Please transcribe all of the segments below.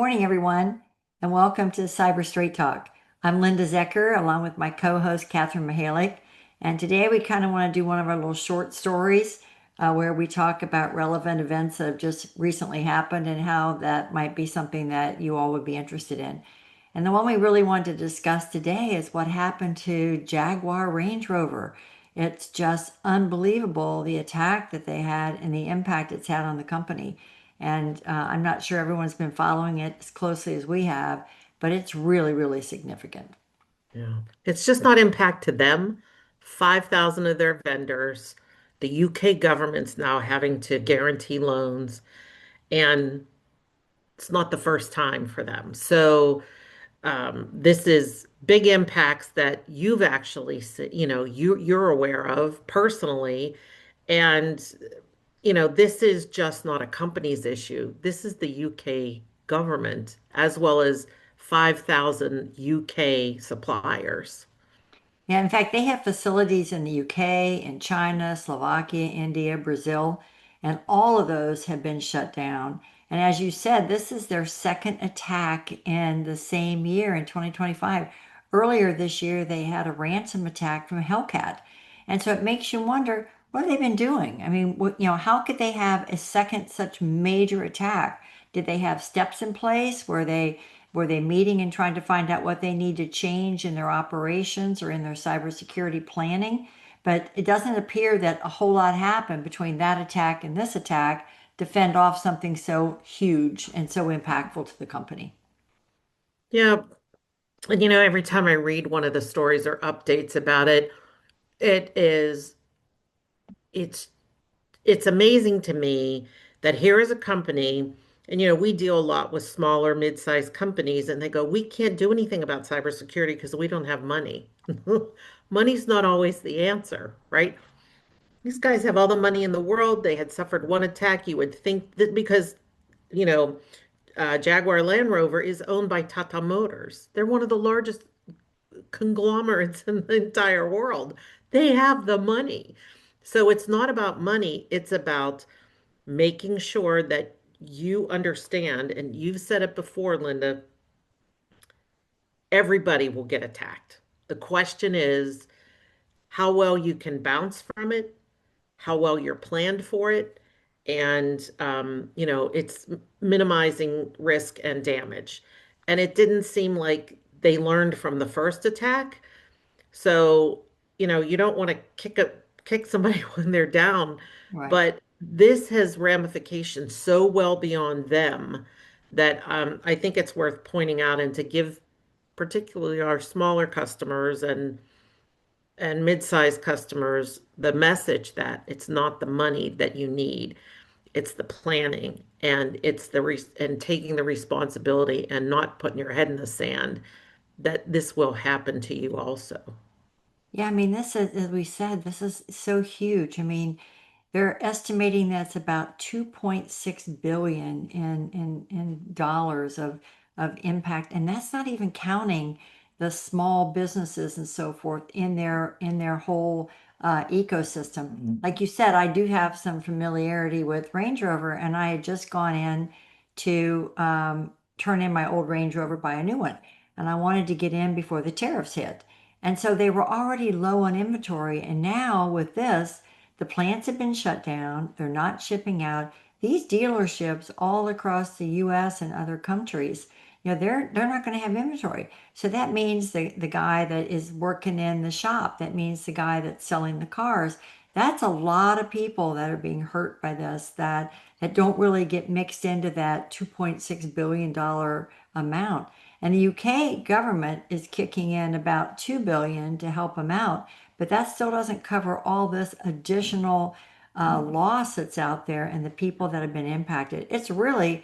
morning, everyone, and welcome to Cyber Straight Talk. I'm Linda Zecker, along with my co-host Catherine Mahalik, and today we kind of want to do one of our little short stories where we talk about relevant events that have just recently happened and how that might be something that you all would be interested in. And the one we really want to discuss today is what happened to Jaguar Range Rover. It's just unbelievable the attack that they had and the impact it's had on the company. And I'm not sure everyone's been following it as closely as we have, but it's really, really significant. Yeah. It's just not impact to them. 5,000 of their vendors, the UK government's now having to guarantee loans, and it's not the first time for them. So this is big impacts that you've actually, you're aware of personally. And, this is just not a company's issue. This is the UK government as well as 5,000 UK suppliers. Yeah, in fact, they have facilities in the UK, in China, Slovakia, India, Brazil, and all of those have been shut down. And as you said, this is their second attack in the same year in 2025. Earlier this year, they had a ransom attack from Hellcat. And so it makes you wonder, what have they been doing? I mean, how could they have a second such major attack? Did they have steps in place? Were they meeting and trying to find out what they need to change in their operations or in their cybersecurity planning? But it doesn't appear that a whole lot happened between that attack and this attack to fend off something so huge and so impactful to the company. Yeah. And every time I read one of the stories or updates about it, it is it's it's amazing to me that here is a company, and we deal a lot with smaller, mid-sized companies, and they go, we can't do anything about cybersecurity because we don't have money. Money's not always the answer, right? These guys have all the money in the world. They had suffered one attack. You would think that because, you know, Jaguar Land Rover is owned by Tata Motors. They're one of the largest conglomerates in the entire world. They have the money. So it's not about money, it's about making sure that you understand, and you've said it before, Linda, everybody will get attacked. The question is how well you can bounce from it, how well you're planned for it, and it's minimizing risk and damage. And it didn't seem like they learned from the first attack. So, you don't want to kick somebody when they're down, Right. but this has ramifications so well beyond them that I think it's worth pointing out and to give particularly our smaller customers and mid-sized customers the message that it's not the money that you need, it's the planning and it's and taking the responsibility and not putting your head in the sand that this will happen to you also. Yeah, I mean, this is, as we said, this is so huge. I mean, they're estimating that's about 2.6 billion in dollars of impact, and that's not even counting the small businesses and so forth in their whole ecosystem. Like you said, I do have some familiarity with Range Rover, and I had just gone in to turn in my old Range Rover, buy a new one, and I wanted to get in before the tariffs hit. And so they were already low on inventory, and now with this, the plants have been shut down. They're not shipping out. These dealerships all across the US and other countries, they're not going to have inventory. So that means the guy that is working in the shop, that means the guy that's selling the cars. That's a lot of people that are being hurt by this that don't really get mixed into that $2.6 billion amount. And the UK government is kicking in about 2 billion to help them out, but that still doesn't cover all this additional loss that's out there and the people that have been impacted. It's really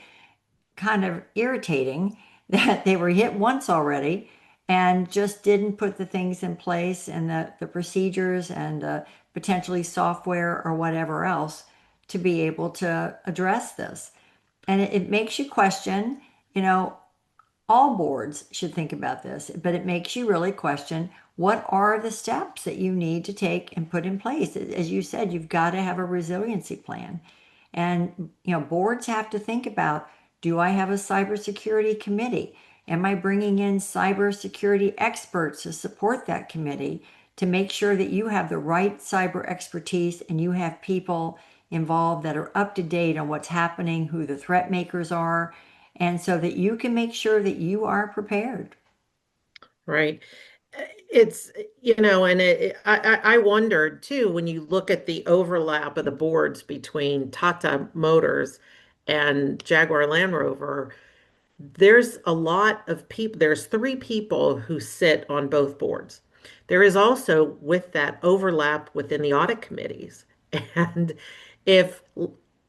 kind of irritating that they were hit once already and just didn't put the things in place and the procedures and potentially software or whatever else to be able to address this. And it makes you question, you know, all boards should think about this, but it makes you really question what are the steps that you need to take and put in place. As you said, you've got to have a resiliency plan. And, boards have to think about, Do I have a cybersecurity committee? Am I bringing in cybersecurity experts to support that committee to make sure that you have the right cyber expertise and you have people involved that are up to date on what's happening, who the threat makers are, and so that you can make sure that you are prepared. Right. It's, and I wondered too, when you look at the overlap of the boards between Tata Motors and Jaguar Land Rover, there's a lot of people, there's three people who sit on both boards. There is also with that overlap within the audit committees. And if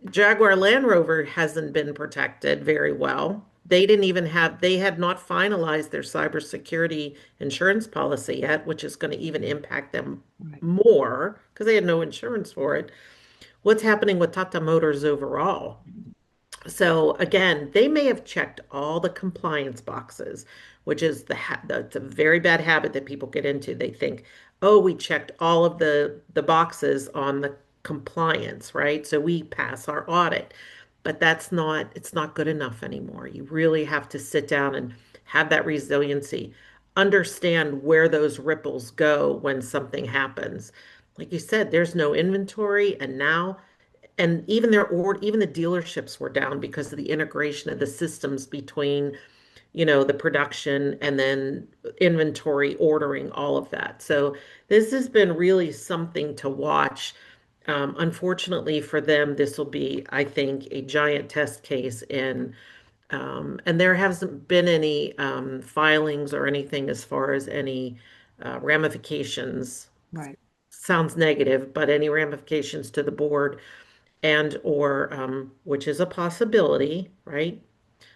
Jaguar Land Rover hasn't been protected very well, they had not finalized their cybersecurity insurance policy yet, which is going to even impact them Right. more because they had no insurance for it. What's happening with Tata Motors overall? So again, they may have checked all the compliance boxes, which is that's a very bad habit that people get into. They think, "Oh, we checked all of the boxes on the compliance, right? So we pass our audit." But it's not good enough anymore. You really have to sit down and have that resiliency, understand where those ripples go when something happens. Like you said, there's no inventory, and now even even the dealerships were down because of the integration of the systems between, the production and then inventory ordering, all of that. So this has been really something to watch. Unfortunately for them, this will be, I think, a giant test case and there hasn't been any filings or anything as far as any ramifications. Right. Sounds negative, but any ramifications to the board and or which is a possibility, right?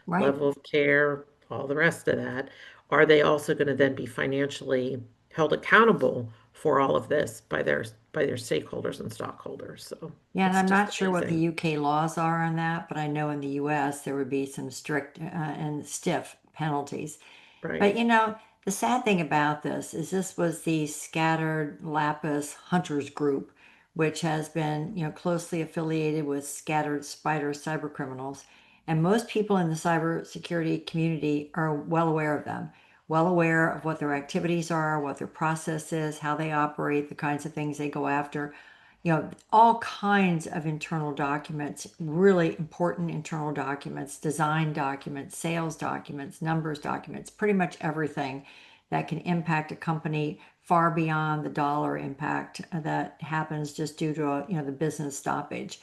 Right. Level of care, all the rest of that. Are they also going to then be financially held accountable for all of this by their stakeholders and stockholders? So Yeah, and it's I'm just not sure what the amazing. UK laws are on that, but I know in the US there would be some strict and stiff penalties. Right. But the sad thing about this is this was the Scattered Lapis Hunters Group, which has been, closely affiliated with Scattered Spider cybercriminals. And most people in the cybersecurity community are well aware of them, well aware of what their activities are, what their process is, how they operate, the kinds of things they go after. All kinds of internal documents, really important internal documents, design documents, sales documents, numbers documents, pretty much everything that can impact a company far beyond the dollar impact that happens just due to the business stoppage.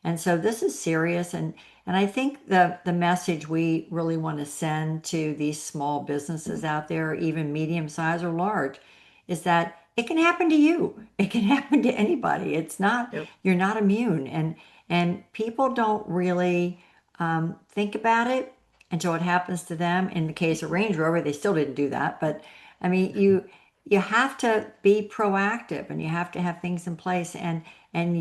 And so this is serious, and I think the message we really want to send to these small businesses out there, even medium size or large, is that it can happen to you. It can happen to anybody. It's not, Yep. you're not immune. And people don't really think about it until it happens to them. In the case of Range Rover, they still didn't do that. But I mean, you have to be proactive and you have to have things in place. And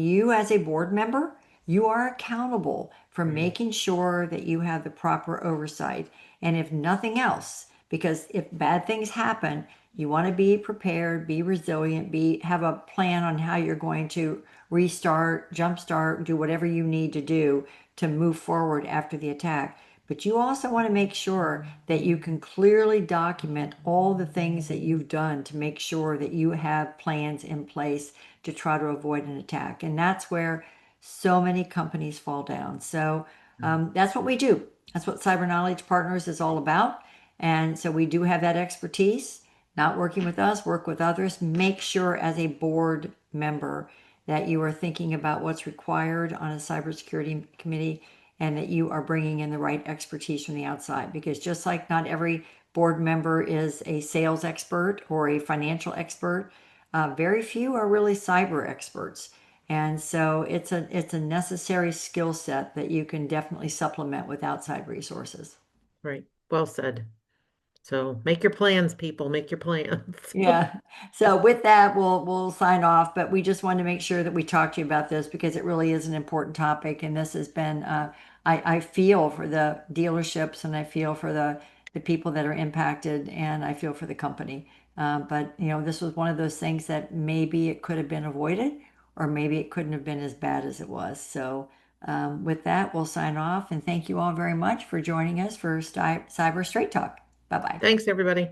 you as a board member, you are accountable for Right. making sure that you have the proper oversight. And if nothing else, because if bad things happen, you want to be prepared, be resilient, have a plan on how you're going to restart, jumpstart, do whatever you need to do to move forward after the attack. But you also want to make sure that you can clearly document all the things that you've done to make sure that you have plans in place to try to avoid an attack. And that's where so many companies fall down. So that's what we do. That's what Cyber Knowledge Partners is all about. And so we do have that expertise, not working with us, work with others. Make sure as a board member that you are thinking about what's required on a cybersecurity committee and that you are bringing in the right expertise from the outside. Because just like not every board member is a sales expert or a financial expert, very few are really cyber experts. And so it's a necessary skill set that you can definitely supplement with outside resources. Right. Well said. So make your plans, people, make your plans. Yeah. So with that, we'll sign off. But we just wanted to make sure that we talked to you about this because it really is an important topic, and this has been. I feel for the dealerships, and I feel for the people that are impacted, and I feel for the company. But this was one of those things that maybe it could have been avoided, or maybe it couldn't have been as bad as it was. So With that, we'll sign off and thank you all very much for joining us for Cyber Straight Talk. Bye bye. Thanks, everybody.